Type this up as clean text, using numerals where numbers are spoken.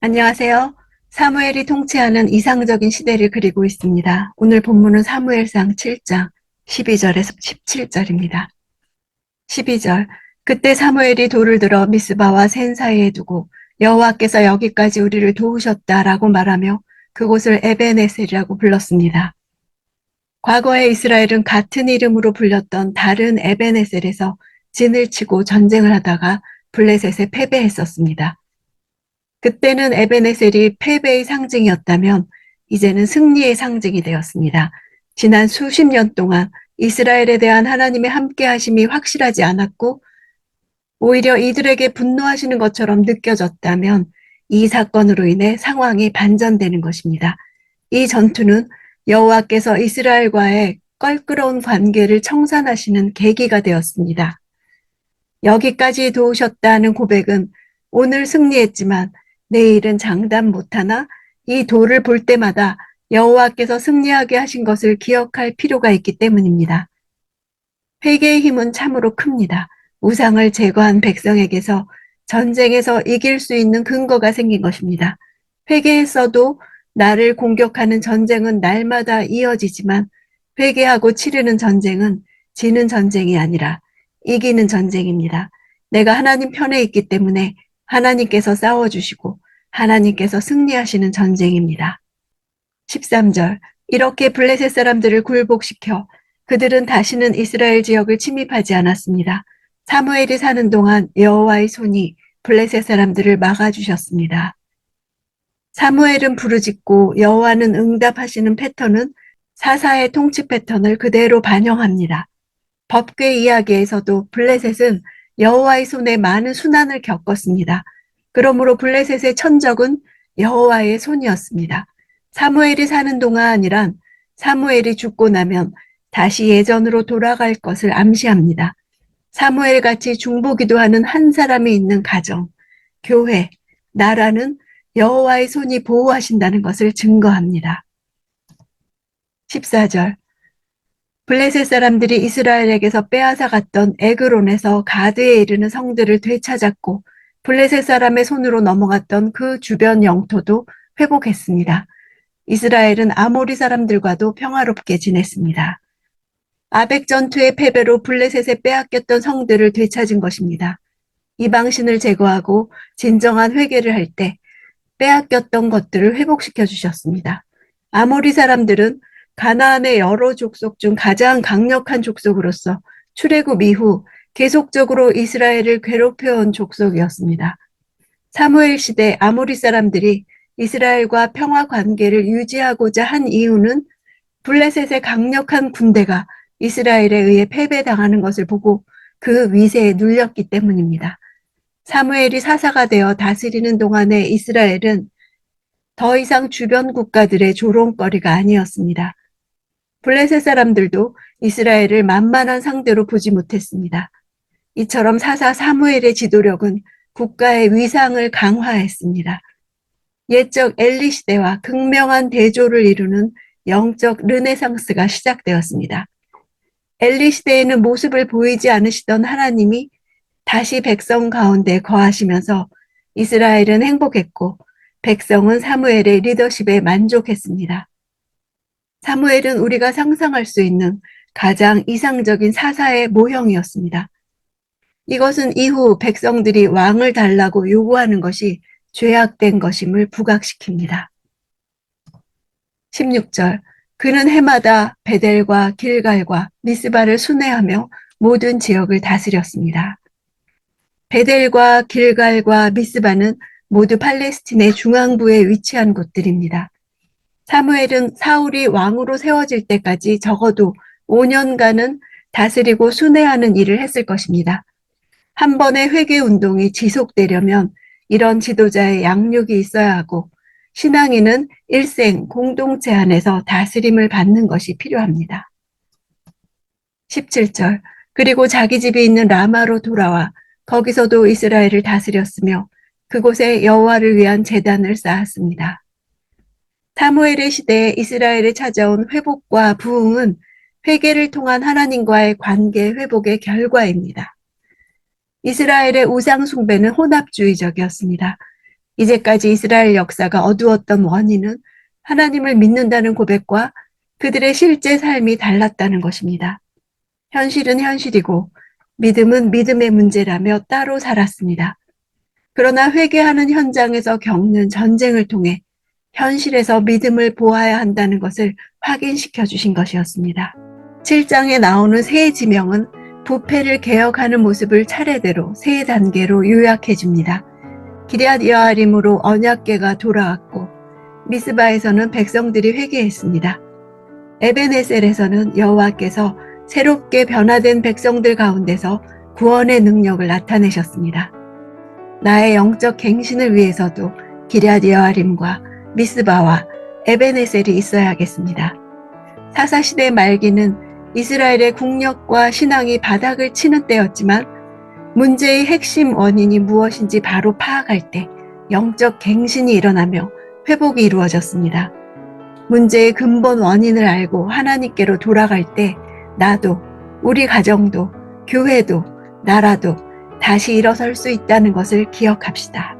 안녕하세요. 사무엘이 통치하는 이상적인 시대를 그리고 있습니다. 오늘 본문은 사무엘상 7장 12절에서 17절입니다. 12절. 그때 사무엘이 돌을 들어 미스바와 센 사이에 두고 여호와께서 여기까지 우리를 도우셨다라고 말하며 그곳을 에벤에셀이라고 불렀습니다. 과거에 이스라엘은 같은 이름으로 불렸던 다른 에벤에셀에서 진을 치고 전쟁을 하다가 블레셋에 패배했었습니다. 그때는 에베네셀이 패배의 상징이었다면 이제는 승리의 상징이 되었습니다. 지난 수십 년 동안 이스라엘에 대한 하나님의 함께하심이 확실하지 않았고 오히려 이들에게 분노하시는 것처럼 느껴졌다면 이 사건으로 인해 상황이 반전되는 것입니다. 이 전투는 여호와께서 이스라엘과의 껄끄러운 관계를 청산하시는 계기가 되었습니다. 여기까지 도우셨다는 고백은 오늘 승리했지만 내일은 장담 못하나 이 돌을 볼 때마다 여호와께서 승리하게 하신 것을 기억할 필요가 있기 때문입니다. 회개의 힘은 참으로 큽니다. 우상을 제거한 백성에게서 전쟁에서 이길 수 있는 근거가 생긴 것입니다. 회개했어도 나를 공격하는 전쟁은 날마다 이어지지만 회개하고 치르는 전쟁은 지는 전쟁이 아니라 이기는 전쟁입니다. 내가 하나님 편에 있기 때문에 하나님께서 싸워주시고 하나님께서 승리하시는 전쟁입니다. 13절. 이렇게 블레셋 사람들을 굴복시켜 그들은 다시는 이스라엘 지역을 침입하지 않았습니다. 사무엘이 사는 동안 여호와의 손이 블레셋 사람들을 막아주셨습니다. 사무엘은 부르짖고 여호와는 응답하시는 패턴은 사사의 통치 패턴을 그대로 반영합니다. 법궤 이야기에서도 블레셋은 여호와의 손에 많은 순환을 겪었습니다. 그러므로 블레셋의 천적은 여호와의 손이었습니다. 사무엘이 사는 동안이란 사무엘이 죽고 나면 다시 예전으로 돌아갈 것을 암시합니다. 사무엘같이 중보기도하는 한 사람이 있는 가정, 교회, 나라는 여호와의 손이 보호하신다는 것을 증거합니다. 14절. 블레셋 사람들이 이스라엘에게서 빼앗아갔던 에그론에서 가드에 이르는 성들을 되찾았고 블레셋 사람의 손으로 넘어갔던 그 주변 영토도 회복했습니다. 이스라엘은 아모리 사람들과도 평화롭게 지냈습니다. 아벡 전투의 패배로 블레셋에 빼앗겼던 성들을 되찾은 것입니다. 이방신을 제거하고 진정한 회개를 할 때 빼앗겼던 것들을 회복시켜 주셨습니다. 아모리 사람들은 가나안의 여러 족속 중 가장 강력한 족속으로서 출애굽 이후 계속적으로 이스라엘을 괴롭혀온 족속이었습니다. 사무엘 시대 아모리 사람들이 이스라엘과 평화 관계를 유지하고자 한 이유는 블레셋의 강력한 군대가 이스라엘에 의해 패배당하는 것을 보고 그 위세에 눌렸기 때문입니다. 사무엘이 사사가 되어 다스리는 동안에 이스라엘은 더 이상 주변 국가들의 조롱거리가 아니었습니다. 블레셋 사람들도 이스라엘을 만만한 상대로 보지 못했습니다. 이처럼 사사 사무엘의 지도력은 국가의 위상을 강화했습니다. 옛적 엘리 시대와 극명한 대조를 이루는 영적 르네상스가 시작되었습니다. 엘리 시대에는 모습을 보이지 않으시던 하나님이 다시 백성 가운데 거하시면서 이스라엘은 행복했고 백성은 사무엘의 리더십에 만족했습니다. 사무엘은 우리가 상상할 수 있는 가장 이상적인 사사의 모형이었습니다. 이것은 이후 백성들이 왕을 달라고 요구하는 것이 죄악된 것임을 부각시킵니다. 16절. 그는 해마다 베델과 길갈과 미스바를 순회하며 모든 지역을 다스렸습니다. 베델과 길갈과 미스바는 모두 팔레스틴의 중앙부에 위치한 곳들입니다. 사무엘은 사울이 왕으로 세워질 때까지 적어도 5년간은 다스리고 순회하는 일을 했을 것입니다. 한 번의 회개 운동이 지속되려면 이런 지도자의 양육이 있어야 하고 신앙인은 일생 공동체 안에서 다스림을 받는 것이 필요합니다. 17절. 그리고 자기 집이 있는 라마로 돌아와 거기서도 이스라엘을 다스렸으며 그곳에 여호와를 위한 제단을 쌓았습니다. 사무엘의 시대에 이스라엘에 찾아온 회복과 부흥은 회개를 통한 하나님과의 관계 회복의 결과입니다. 이스라엘의 우상 숭배는 혼합주의적이었습니다. 이제까지 이스라엘 역사가 어두웠던 원인은 하나님을 믿는다는 고백과 그들의 실제 삶이 달랐다는 것입니다. 현실은 현실이고 믿음은 믿음의 문제라며 따로 살았습니다. 그러나 회개하는 현장에서 겪는 전쟁을 통해 현실에서 믿음을 보아야 한다는 것을 확인시켜 주신 것이었습니다. 7장에 나오는 세 지명은 부패를 개혁하는 모습을 차례대로 세 단계로 요약해 줍니다. 기럇 여아림으로 언약궤가 돌아왔고 미스바에서는 백성들이 회개했습니다. 에벤에셀에서는 여호와께서 새롭게 변화된 백성들 가운데서 구원의 능력을 나타내셨습니다. 나의 영적 갱신을 위해서도 기럇 여아림과 미스바와 에벤에셀이 있어야겠습니다. 사사시대 말기는 이스라엘의 국력과 신앙이 바닥을 치는 때였지만 문제의 핵심 원인이 무엇인지 바로 파악할 때 영적 갱신이 일어나며 회복이 이루어졌습니다. 문제의 근본 원인을 알고 하나님께로 돌아갈 때 나도, 우리 가정도, 교회도, 나라도 다시 일어설 수 있다는 것을 기억합시다.